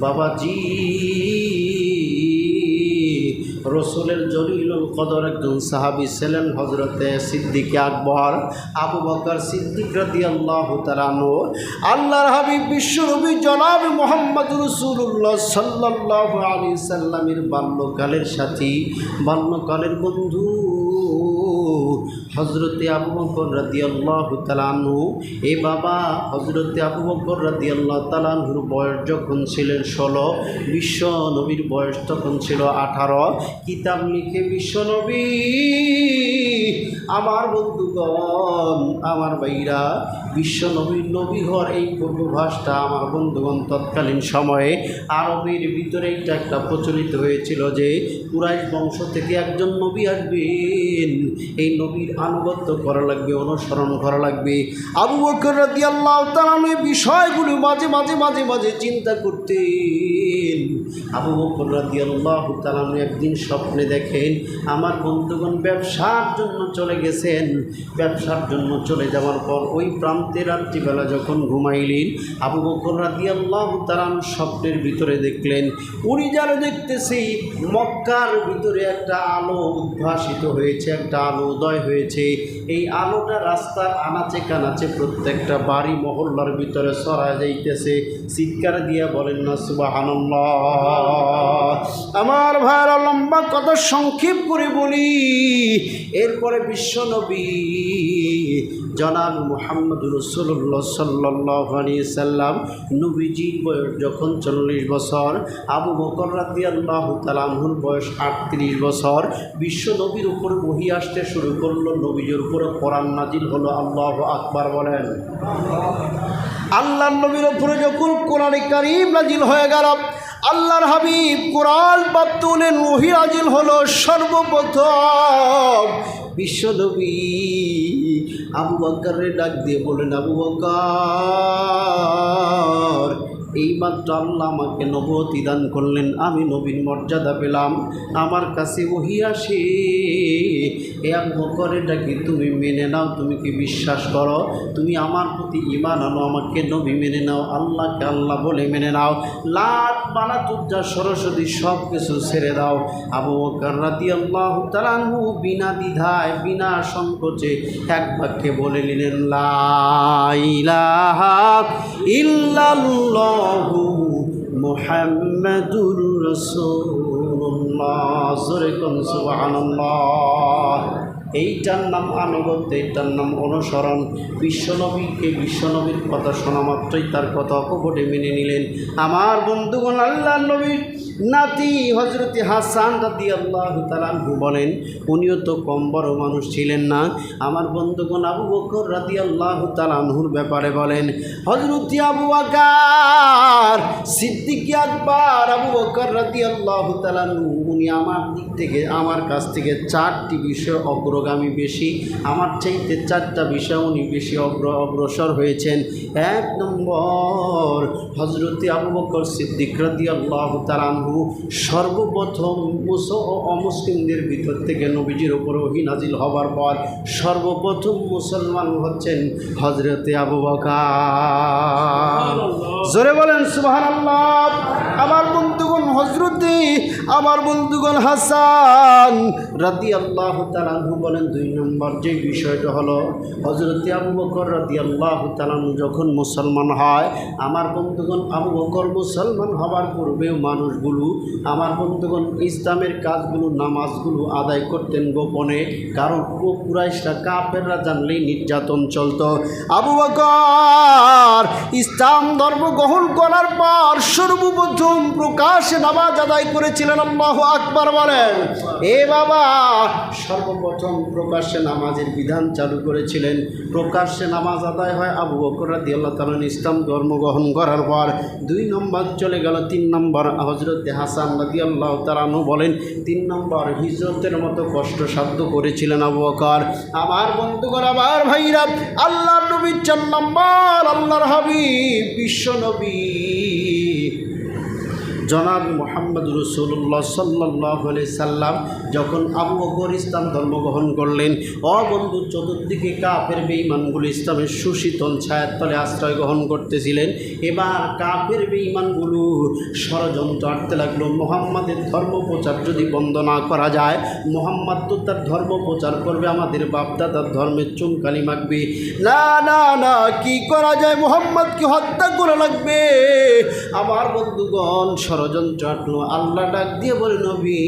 বাবাজি রসুলের জলিলুল কদর একজন সাহাবী ছিলেন হযরতে সিদ্দিক আকবর আবু বকর সিদ্দিক রাদিয়াল্লাহু তাআলা আনহু। আল্লাহর হাবিব বিশ্বনবী জনাব মুহাম্মদ রাসূলুল্লাহ সাল্লাল্লাহু আলাইহি সাল্লামের বাল্যকালের সাথী, বাল্যকালের বন্ধু হযরতে আবু বকর রাদিয়াল্লাহু তাআলা আনহু। এই বাবা হযরতে আবু বকর রাদিয়াল্লাহু তাআলা আনহুর বয়স যখন ছিলেন 16, বিশ্ব নবীর বয়স তখন ছিল 18। কিতাব লিখে বিশ্ব নবী আমার বন্ধুগণ, আমার ভাইরা, বিশ্ব নবীর নবী হওয়ার এই পূর্বাভাসটা আমার বন্ধুগণ তৎকালীন সময়ে আরবের ভিতরে এটা একটা প্রচলিত হয়েছিল যে কুরাইশ বংশ থেকে একজন নবী আসবেন, এই নবীর আনুগত্য করা লাগবে, অনুসরণ করা লাগবে। আবু বকর রাদিয়াল্লাহু তাআলা এই বিষয়গুলো মাঝে মাঝে মাঝে মাঝে চিন্তা করতেন। আবু বকর রাদিয়াল্লাহু তাআলা একদিন স্বপ্নে দেখেন আমার বন্ধুগণ ব্যবসার জন্য চলে গেছেন। ব্যবসার জন্য চলে যাওয়ার পর ওই প্রান্তে রাত্রিবেলা যখন ঘুমাইলেন, আবু বকর রাদিয়াল্লাহু তাআলা স্বপ্নের ভিতরে দেখলেন উনি যারা দেখতেছি মক্কার ভিতরে একটা আলো উদ্ভাসিত হয়েছে, একটা আলো উদয় হয়েছে। এই আলোটা রাস্তার আনাচে কানাচে প্রত্যেকটা বাড়ি মহল্লার ভিতরে ছড়ায় যাইতেছে। চিৎকার দিয়া বলেন না সুবহানাল্লাহ। আমার ভাইরা লম্বা কথা সংক্ষেপ করে বলি, এরপরে বিশ্বনবী জনাব মুহাম্মদ রাসূলুল্লাহ সাল্লাল্লাহু আলাইহি সাল্লাম নবীজির বয়স যখন 40 বছর, আবু বকর রাদিয়াল্লাহু তাআলা আনহুর বয়স 38 বছর। বিশ্ব নবীর উপর ওহী আসতে শুরু করলো, নবীজির উপরে কোরআন নাজিল হলো। আল্লাহু আকবার বলেন। আল্লাহর নবীর উপরে যখন কোরআনে কারীম নাজিল হয়ে গেল, আল্লাহর হাবিব কোরআন প্রাপ্ত হলেন, ওহী নাজিল হলো। সর্বপ্রথম বিশ্বনবী আবু বকরের ডাক দিয়ে বলেন, আবু বকর, এইমাত্র আল্লাহ আমাকে নবুয়তি দান করলেন, আমি নবীর মর্যাদা পেলাম, আমার কাছে ওহী আসে। এ আবু বকরের ডাকি তুমি মেনে নাও, তুমি কি বিশ্বাস করো, তুমি আমার প্রতি ঈমান আনো, আমাকে নবী মেনে নাও, আল্লাহকে আল্লাহ বলে মেনে নাও, লাত মানাত উজ্জা সরস্বতী সব কিছু ছেড়ে দাও। আবু বকর রাদিয়াল্লাহু তাআলা আনহু বিনা দ্বিধায় বিনা সংকোচে এক বাক্যে বলে নিলেন, লা ইলাহা ইল্লাল্লাহু মুহাম্মাদুর রাসূলুল্লাহ। জোরে কোন সুবহানাল্লাহ। এইটার নাম আনুগত্য, এইটার নাম অনুসরণ। বিশ্বনবীকে বিশ্বনবীর কথা শোনা মাত্রই তার কথা অকপটে মেনে নিলেন। আমার বন্ধুগণ, আল্লাহর নবীর নাতি হযরতে হাসান রাদিয়াল্লাহু তাআলা আনহু বলেন, উনিও তো কম বড় মানুষ ছিলেন না। আমার বন্ধুগণ, আবু বকর রাদিয়াল্লাহু তাআলা আনহুর ব্যাপারে বলেন, হযরতে আবু বকর সিদ্দিক আকবর আবু বকর রাদিয়াল্লাহু তাআলা আনহু, উনি আমার দিক থেকে, আমার কাছ থেকে 4টি বিষয় অগ্রগামী বেশি, আমার চাইতে 4টা বিষয় উনি বেশি অগ্রসর হয়েছেন। 1 নম্বর, হযরতে আবু বকর সিদ্দিক রাদিয়াল্লাহু তাআলা আনহু সর্বপ্রথম অমুসলিমদের ভিতর থেকে নবীজির উপর ওহী নাজিল হবার পর সর্বপ্রথম মুসলমান হচ্ছেন হযরতে আবু বকর। জোরে বলেন সুবহানাল্লাহ। আমার বন্ধুগণ, হযরতে আমার বন্ধুগণ হাসান রাদিয়াল্লাহু তাআলা আনহু বলেন, 2 নম্বর যে বিষয়টা হলো, হযরতে আবু বকর রাদিয়াল্লাহু তাআলা আনহু যখন মুসলমান হয়, আমার বন্ধুগণ আবু বকর মুসলমান হবার পূর্বেও মানুষগুলো, আমার বন্ধুগণ, ইসলামের কাজগুলো, নামাজগুলো আদায় করতেন গোপনে, কারণ কুরাইশরা কাফেররা জানলেই নির্যাতন চলত। আবু বকর ইসলাম ধর্ম গ্রহণ করার পর সর্বপ্রথম প্রকাশ্যে নামাজ আদায় করেছিলেন। আল্লাহু আকবার বলেন। এ বাবা, সর্বপ্রথম প্রকাশ্যে নামাজের বিধান চালু করেছিলেন। প্রকাশ্যে নামাজ আদায় হয় আবু বকর রাদিয়াল্লাহু তাআলা ইসলাম ধর্ম গ্রহণ করার পর। 2 নম্বর চলে গেল। 3 নম্বর, হযরতে হাসান রাদিয়াল্লাহু তাআলা আনহু বলেন, 3 নম্বর হিজরতের মতো কষ্টসাধ্য করেছিলেন আবু বকর। আমার বন্ধুগণ, আমার ভাইরা, আল্লাহর নবী 4 নম্বর, আল্লাহর হাবিব বিশ্ব নবী জনাব মুহাম্মদ রাসূলুল্লাহ সাল্লাল্লাহু আলাইহি সাল্লাম যখন আবু বকর ইসলাম ধর্ম গ্রহণ করলেন, বন্ধু চতুর্দিকে কাফের বেঈমানগুলো ইসলামের সুশীতল ছায়ার তলে আশ্রয় গ্রহণ করতেছিলেন। এবার কাফের বেঈমানগুলো ষড়যন্ত্র আঁটতে লাগলো, মুহাম্মাদের ধর্ম প্রচার যদি বন্ধ না করা যায়, মুহাম্মদ তো তার ধর্ম প্রচার করবে, আমাদের বাপদাদার ধর্মের চুনকালি মাখবে। না না না, কি করা যায়, মুহাম্মদকে হত্যা করা লাগবে। আমার বন্ধুগণ ষড়যন্ত্র আঁটলো। আল্লাহ ডাক দিয়ে বলে, নবী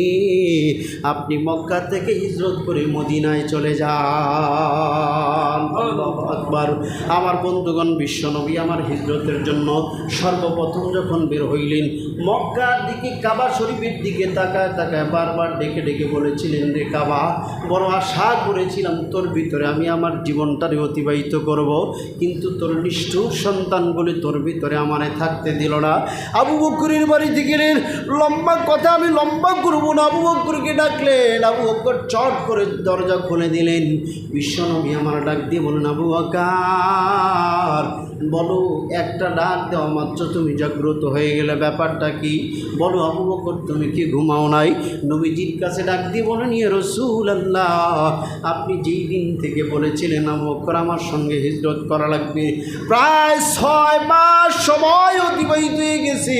আপনি মক্কা থেকে হিজরত করে মদিনায় চলে যান। আল্লাহু আকবার। আমার বন্ধুগণ, বিশ্বনবী আমার হিজরতের জন্য সর্বপ্রথম যখন বের হইলেন, মক্কার দিকে কাবা শরীফের দিকে তাকায় তাকায় বারবার ডেকে ডেকে বলেছিলেন, রে কাবা, বড় আশা করেছিলাম তোর ভিতরে আমি আমার জীবনটারে অতিবাহিত করব, কিন্তু তোর নিষ্ঠুর সন্তানগুলি তোর ভিতরে আমারে থাকতে দিল না। আবু বকরের বাড়িতে গেলেন, লম্বা কথা আমি লম্বা করব না, আবু বকরকে ডাকলেন। আবু বকর চট করে দরজা খুলে দিলেন। বিশ্বনবী আমার ডাক দিয়ে বলেন, আবু বকর বলো, একটা ডাক দেওয়া মাত্র তুমি জাগ্রত হয়ে গেলে, ব্যাপারটা কি বলো? আবু বকর তুমি কি ঘুমাও নাই? নবীজির কাছে ডাক দিয়ে বলেন, ইয়া রাসূলুল্লাহ, আপনি যেই দিন থেকে বলেছিলেন আবু বকর আমার সঙ্গে হিজরত করা লাগবে, প্রায় 6 মাস সময় অতিবাহিত হয়ে গেছে।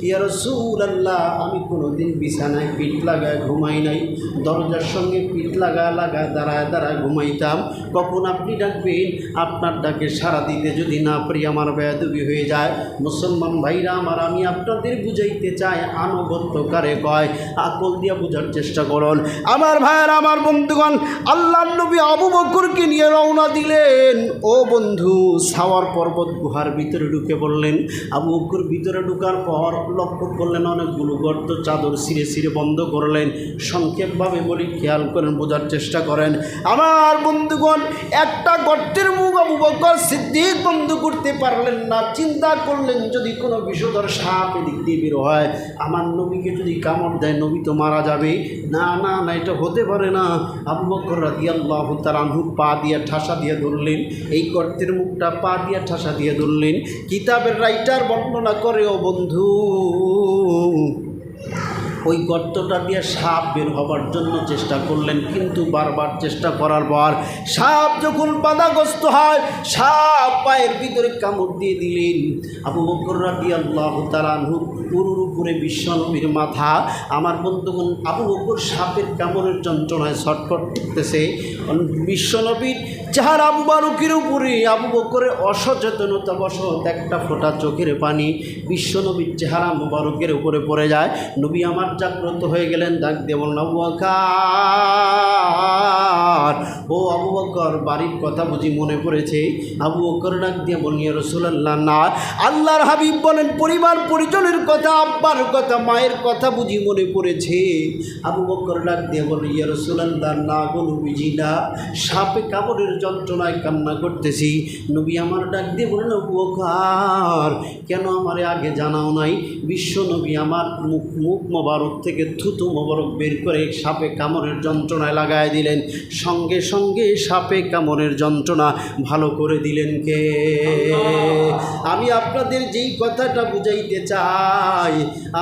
ইয়া রাসূলুল্লাহ, আমি কোনোদিন বিছানায় পিঠ লাগায় ঘুমাই নাই, দরজার সঙ্গে পিঠ লাগায় দাঁড়ায় দাঁড়ায় ঘুমাইতাম। কখন আপনি ডাকবেন, আপনার ডাকে সাড়া দিতে যদি না পারি আমার বেয়াদবি হয়ে যায়। মুসলমান ভাইরা আমার, আমি আপনাদের বুঝাইতে চাই, আনুগত্য কারে কয়, আকল দিয়া বোঝার চেষ্টা করুন। আমার ভাইয়ের, আমার বন্ধুগণ, আল্লাহর নবী আবু বকরকে নিয়ে রওনা দিলেন। ও বন্ধু, সাওয়ার পর্বত গুহার ভিতরে ঢুকে পড়লেন। আবু বকর ভিতরে ঢুকার পর লক্ষ্য করলেন অনেকগুলো গর্ত, চাদর ছিঁড়ে ছিঁড়ে বন্ধ করলেন। সংক্ষেপভাবে বলি, খেয়াল করেন, বোঝার চেষ্টা করেন। আমার বন্ধুগণ, একটা গর্তের মুখ আবু বকর সিদ্দিক বন্ধ করতে পারলেন না। চিন্তা করলেন, যদি কোনো বিষধর সাপ এদিক দিয়ে বের হয়, আমার নবীকে যদি কামড় দেয়, নবী তো মারা যাবে। না না না, এটা হতে পারে না। আবু বকর রাদিয়াল্লাহু তাআলা আনহু পা দিয়ে ঠাসা দিয়ে ধরলেন, এই গর্তের মুখটা পা দিয়ে ঠাসা দিয়ে ধরলেন। কিতাবের রাইটার বর্ণনা করে, ও বন্ধু, ওই গর্তটা দিয়ে সাপ বের হবার জন্য চেষ্টা করলেন, কিন্তু বারবার চেষ্টা করার পর সাপ যখন বাধাগ্রস্ত হয়, সাপ পায়ের ভিতরে কামড় দিয়ে দিলেন। আবু বকর রাদিয়াল্লাহু তাআলা আনহু পুরুর উপরে বিশ্বনবীর মাথা। আমার বন্ধুগণ, আবু বকর সাপের কামড়ের যন্ত্রণায় ছটফট করতেছে। বিশ্বনবীর চেহারা মুবারকের উপরে আবু বকরের অসচেতনতা বশত একটা ফোঁটা চোখের পানি বিশ্বনবীর চেহারা মুবারকের উপরে পড়ে যায়। নবী আমার জাগ্রত হয়ে গেলেন, ডাক দিয়ে বললেন, আবু বকর, ও আবু বকর, বাড়ির কথা বুঝি মনে পড়েছে? আবু বকর ডাক দিয়ে বললেন, ইয়া রাসূলুল্লাহ, না। আল্লাহর হাবিব বলেন, পরিবার পরিজনের কথা, আব্বার কথা, মায়ের কথা বুঝি মনে পড়েছে? আবু বকর ডাক দিয়ে বললেন, ইয়া রাসূলুল্লাহ, না গো নবীজি, না, সাপে কামড়ের যন্ত্রণায় কান্না করতেছি। নবী আমার ডাক দিয়ে বললেন, আবু বকর, কেন আমারে আগে জানাও নাই? বিশ্ব নবী আমার মুখ মোবারক থেকে থুতু মোবারক বের করে সাপে কামড়ের যন্ত্রণায় লাগায় দিলেন। সঙ্গে সঙ্গে সাপে কামড়ের যন্ত্রণা ভালো করে দিলেন কে? আমি আপনাদের যেই কথাটা বুঝাইতে চাই,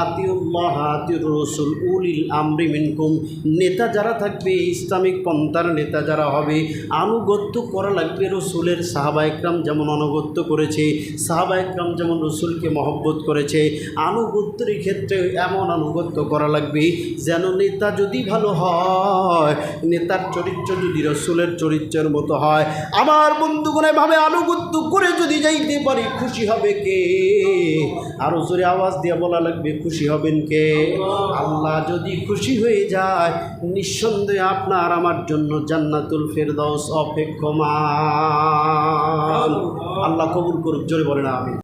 আতিউল্লাহ আতিউর রাসূল উলিল আমরি মিনকুম, নেতা যারা থাকবে, ইসলামিক পন্থার নেতা যারা হবে, আনুগত্য করা লাগবে রসুলের। সাহাবা একরাম যেমন আনুগত্য করেছে, সাহাবা একরাম যেমন রসুলকে মহব্বত করেছে, আনুগত্যের ক্ষেত্রে এমন আনুগত্য করা লাগবে যেন নেতা যদি ভালো হয়, নেতার চরিত্র যদি রসুলের চরিত্রের মতো হয়। আমার বন্ধুগণ, এভাবে আনুগত্য করে যদি যাইতে পারি, খুশি হবে কে? আরও জোরে আওয়াজ দিয়ে বলা লাগবে, খুশি হবেন কে? আল্লাহ যদি খুশি হয়ে যায়, নিঃসন্দেহে আপনার আমার জন্য জান্নাতুল ফেরদাউস অপেক্ষমান। আল্লাহ কবুল করুক, জোরে বলেন আমিন।